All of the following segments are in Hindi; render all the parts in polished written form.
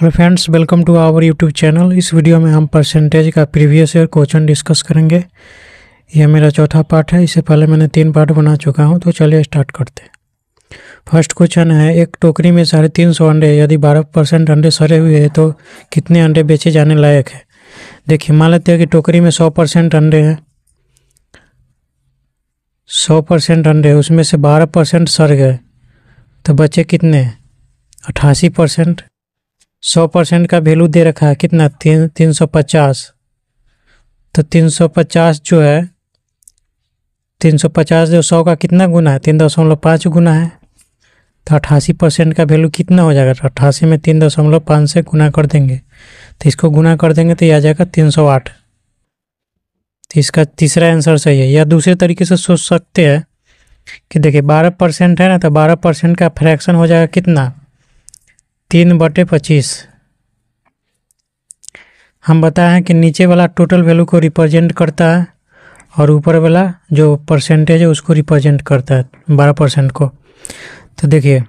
Hello friends, welcome to our YouTube channel. इस वीडियो में हम परसेंटेज का प्रीवियस ईयर क्वेश्चन डिस्कस करेंगे। यह मेरा चौथा पार्ट है। इससे पहले मैंने 3 पार्ट बना चुका हूं, तो चलिए स्टार्ट करते हैं। फर्स्ट क्वेश्चन है, एक टोकरी में 350 अंडे, यदि 12% अंडे सड़े हुए हैं तो कितने अंडे बेचे जाने लायक है। देखिए, मान लेते हैं कि टोकरी में 100% अंडे हैं। 100% अंडे, उसमें से 12% सड़ गए तो बचे कितने? 88%। 100% का वैल्यू दे रखा है कितना? 350। तो 350 जो है, 350 जो 100 का कितना गुना है? 3.5 गुना है। तो 88% का वैल्यू कितना हो जाएगा? 88 में 3.5 से गुना कर देंगे, तो इसको गुना कर देंगे तो ये आ जाएगा 308। तो इसका तीसरा आंसर सही है। या दूसरे तरीके से सोच सकते हैं कि देखिए 12% है ना, तो 12% का फ्रैक्शन हो जाएगा कितना? 3/25। हम बताए हैं कि नीचे वाला टोटल वैल्यू को रिप्रेजेंट करता है और ऊपर वाला जो परसेंटेज है उसको रिप्रेजेंट करता है, 12% को। तो देखिए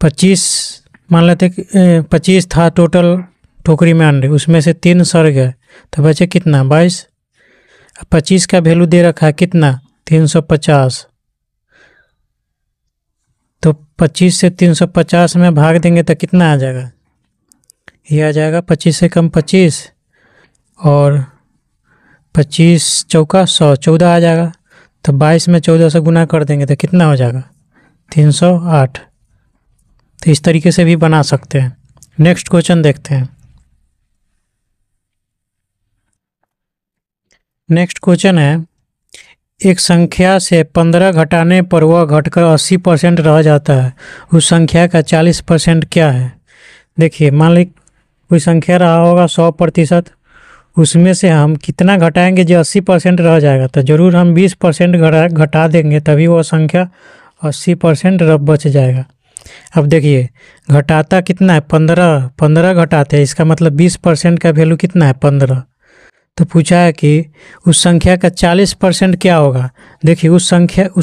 25 मान लेते 25 था टोटल टोकरी में अंडे, उसमें से 3 सड़ गए तो बचे कितना? 22। 25 का वैल्यू दे रखा है कितना? 350। तो 25 से 350 में भाग देंगे तो कितना आ जाएगा? ये आ जाएगा 25 से कम 25 और 25 चौका 100, 14 आ जाएगा। तो 22 में 14 से गुना कर देंगे तो कितना हो जाएगा? 308। तो इस तरीके से भी बना सकते हैं। नेक्स्ट क्वेश्चन देखते हैं। नेक्स्ट क्वेश्चन है, एक संख्या से 15 घटाने पर वह घटकर 80% रह जाता है, उस संख्या का 40% क्या है। देखिए, मान ली कोई संख्या रहा होगा 100%, उसमें से हम कितना घटाएंगे जो 80% रह जाएगा? तो ज़रूर हम 20% घटा देंगे, तभी वो संख्या 80% बच जाएगा। अब देखिए, घटाता कितना है? 15 घटाते हैं, इसका मतलब 20% का वैल्यू कितना है? 15। तो पूछा है कि उस संख्या का 40% क्या होगा। देखिए, उस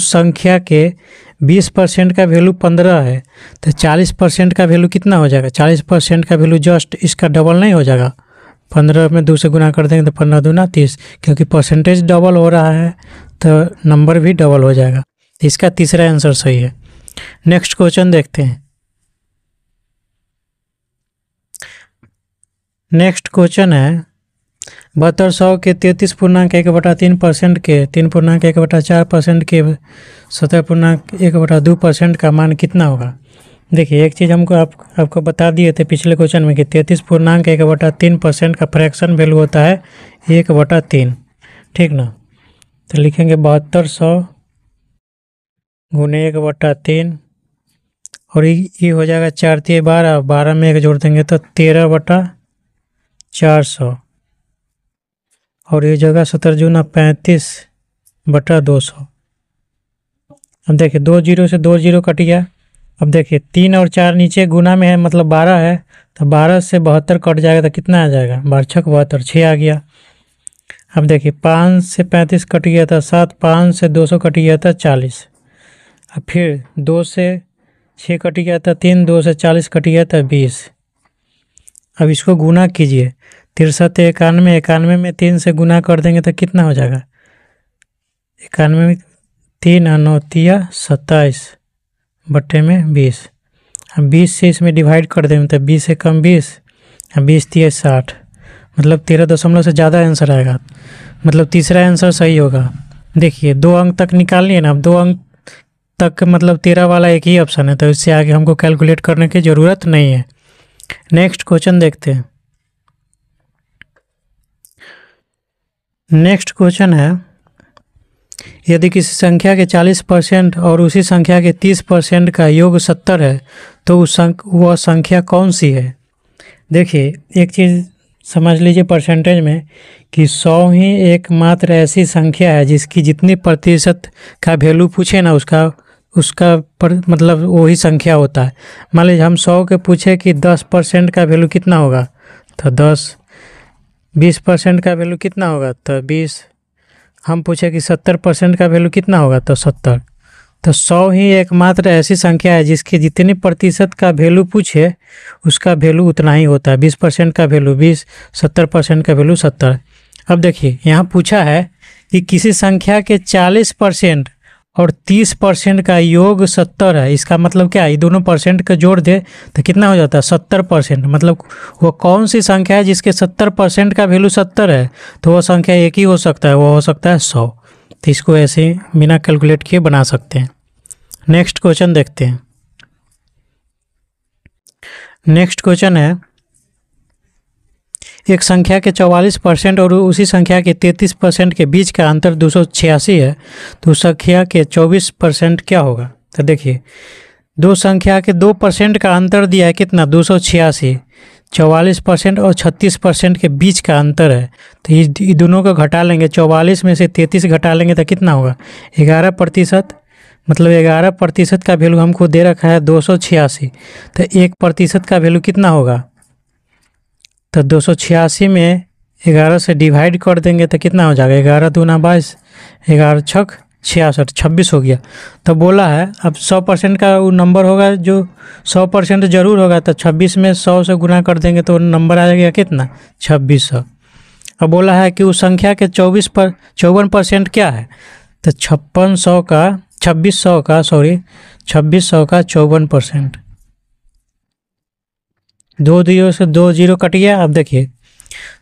संख्या के 20% का वैल्यू 15 है, तो 40% का वैल्यू कितना हो जाएगा? 40% का वैल्यू जस्ट इसका डबल नहीं हो जाएगा? 15 में 2 से गुना कर देंगे तो 15 दूना 30, क्योंकि परसेंटेज डबल हो रहा है तो नंबर भी डबल हो जाएगा। इसका तीसरा आंसर सही है। नेक्स्ट क्वेश्चन देखते हैं। नेक्स्ट क्वेश्चन है, 7200 के 33.1/3% के 3.1/4% के 17.1/2% का मान कितना होगा। देखिए, एक चीज़ हमको आपको बता दिए थे पिछले क्वेश्चन में कि 33.1/3% का फ्रैक्शन वैल्यू होता है 1/3, ठीक ना। तो लिखेंगे 7200 गुने 1/3 और ये हो जाएगा 4 × 12, 12 में 1 जोड़ देंगे तो 13/400 और ये जगह 17 जूना 35/200। अब देखिए 2 0 से 2 0 कट गया। अब देखिए 3 और 4 नीचे गुना में है, मतलब 12 है, तो 12 से 72 कट जाएगा तो कितना आ जाएगा? 12 × 6 = 72, 6 आ गया। अब देखिए 5 से 35 कट गया था 7, 5 से 200 कट गया था 40। अब फिर 2 से 6 कट गया था 3, 2 से 40 कट गया था 20। अब इसको गुना कीजिए, 63 91, 91 में 3 से गुना कर देंगे तो कितना हो जाएगा? 91 में 3 और 9 × 27 बट्टे में 20। अब 20 से इसमें डिवाइड कर देंगे तो 20 से कम 20, 20 × 60, मतलब 13 दशमलव से ज़्यादा आंसर आएगा, मतलब तीसरा आंसर सही होगा। देखिए 2 अंक तक निकाल लिए ना। अब 2 अंक तक मतलब 13 वाला एक ही ऑप्शन है, तो इससे आगे हमको कैलकुलेट करने की ज़रूरत नहीं है। नेक्स्ट क्वेश्चन देखते हैं। नेक्स्ट क्वेश्चन है, यदि किसी संख्या के 40% और उसी संख्या के 30% का योग 70 है तो वह संख्या कौन सी है। देखिए, एक चीज़ समझ लीजिए परसेंटेज में कि 100 ही एकमात्र ऐसी संख्या है जिसकी जितनी प्रतिशत का वैल्यू पूछे ना उसका मतलब वही संख्या होता है। मान लीजिए हम 100 के पूछे कि 10% का वैल्यू कितना होगा तो 10, 20% का वैल्यू कितना होगा तो 20, हम पूछे कि 70% का वैल्यू कितना होगा तो 70। तो 100 ही एकमात्र ऐसी संख्या है जिसके जितने प्रतिशत का वैल्यू पूछे उसका वैल्यू उतना ही होता है। 20% का वैल्यू 20, 70% का वैल्यू 70। अब देखिए यहाँ पूछा है कि किसी संख्या के 40% और 30% का योग 70 है। इसका मतलब क्या है, ये दोनों परसेंट का जोड़ दे तो कितना हो जाता है 70%। मतलब वो कौन सी संख्या है जिसके 70% का वैल्यू 70 है, तो वो संख्या एक ही हो सकता है, वो हो सकता है 100। तो इसको ऐसे बिना कैलकुलेट किए बना सकते हैं। नेक्स्ट क्वेश्चन देखते हैं। नेक्स्ट क्वेश्चन है, एक संख्या के 44% और उसी संख्या के 33% के बीच का अंतर 286 है, तो उस संख्या के 24% क्या होगा। तो देखिए दो संख्या के 2% का अंतर दिया है कितना 286, 44% और 36% के बीच का अंतर है। तो ये दोनों को घटा लेंगे, 44 में से 33 घटा लेंगे तो कितना होगा 11%। मतलब 11% का वैल्यू हमको दे रखा है 286, तो 1% का वैल्यू कितना होगा। तो 286 में 11 से डिवाइड कर देंगे तो कितना हो जाएगा 11 दूना 22, 11 छक 66, 26 हो गया। तो बोला है अब 100% का वो नंबर होगा जो 100% जरूर होगा, तो 26 में 100 से गुना कर देंगे तो नंबर आ जाएगा कितना 2600। अब बोला है कि उस संख्या के 54% क्या है, तो 2600 का 54%। 2 जीरो से 2 जीरो कट गया। अब देखिए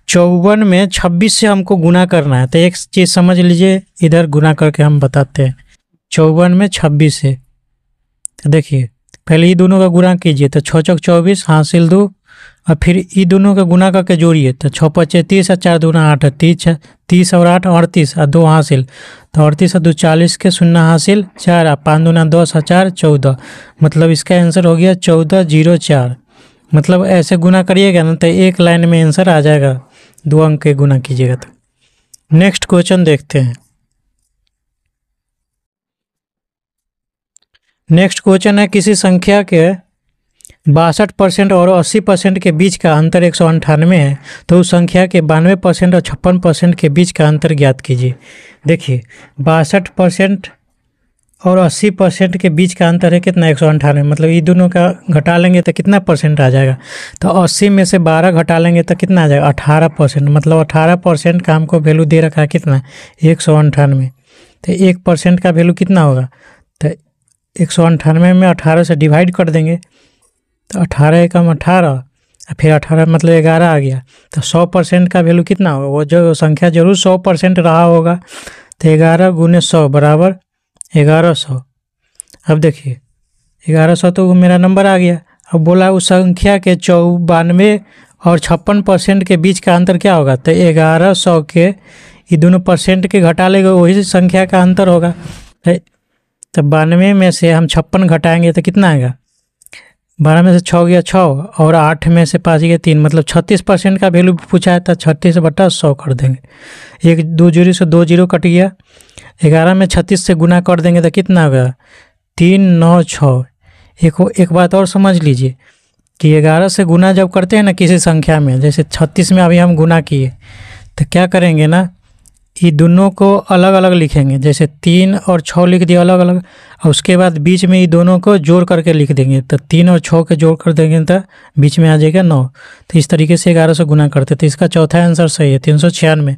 54 में 26 से हमको गुना करना है, तो एक चीज़ समझ लीजिए, इधर गुना करके हम बताते हैं। 54 में 26 से, तो देखिए पहले ये दोनों का गुना कीजिए, तो 6 चौक 24 हासिल 2, और फिर ये दोनों का गुना करके जोड़िए, तो 6 पचे 30 और 4 दूना 8, 30 और 8 38 और 2 हासिल, तो 38 और 2 40 के 0 हासिल 4 और 5 दूना 10 और 4 14। मतलब इसका आंसर हो गया 1404। मतलब ऐसे गुना करिएगा ना तो एक लाइन में आंसर आ जाएगा, 2 अंक के गुना कीजिएगा तो। नेक्स्ट क्वेश्चन देखते हैं। नेक्स्ट क्वेश्चन है, किसी संख्या के 62% और 80% के बीच का अंतर 198 है, तो उस संख्या के 92% और 56% के बीच का अंतर ज्ञात कीजिए। देखिए 62% और 80% के बीच का अंतर है कितना 198। मतलब ये दोनों का घटा लेंगे तो कितना परसेंट आ जाएगा, तो 80 में से 12 घटा लेंगे तो कितना आ जाएगा 18%। मतलब 18% का हमको वैल्यू दे रखा है कितना 198। तो 1% का वैल्यू कितना होगा, तो 198 में 18 से डिवाइड कर देंगे, तो 18 एकम 18, फिर 18 मतलब 11 आ गया। तो 100% का वैल्यू कितना होगा, वो जो संख्या जरूर 100% रहा होगा, तो 11 गुने 100 बराबर 1100। अब देखिए 1100 तो वो मेरा नंबर आ गया। अब बोला उस संख्या के 92 और 56% के बीच का अंतर क्या होगा, तो 1100 के ये दोनों परसेंट के घटा लेगा वही संख्या का अंतर होगा। तो 92 में से हम 56 घटाएंगे तो कितना आएगा, 12 में से 6 गया 6 और 8 में से 5 गया 3, मतलब 36% का वैल्यू पूछा है, तो 36/100 कर देंगे। 1 2 जीरो से 2 जीरो कट गया। 11 में 36 से गुना कर देंगे तो कितना होगा 396। एक बात और समझ लीजिए कि 11 से गुना जब करते हैं ना किसी संख्या में, जैसे 36 में अभी हम गुना किए, तो क्या करेंगे ना, ये दोनों को अलग अलग लिखेंगे, जैसे 3 और 6 लिख दिया अलग अलग, और उसके बाद बीच में ये दोनों को जोड़ करके लिख देंगे, तो 3 और 6 के जोड़ कर देंगे तो बीच में आ जाएगा 9। तो इस तरीके से 11 से गुना करते, तो इसका चौथा आंसर सही है 396।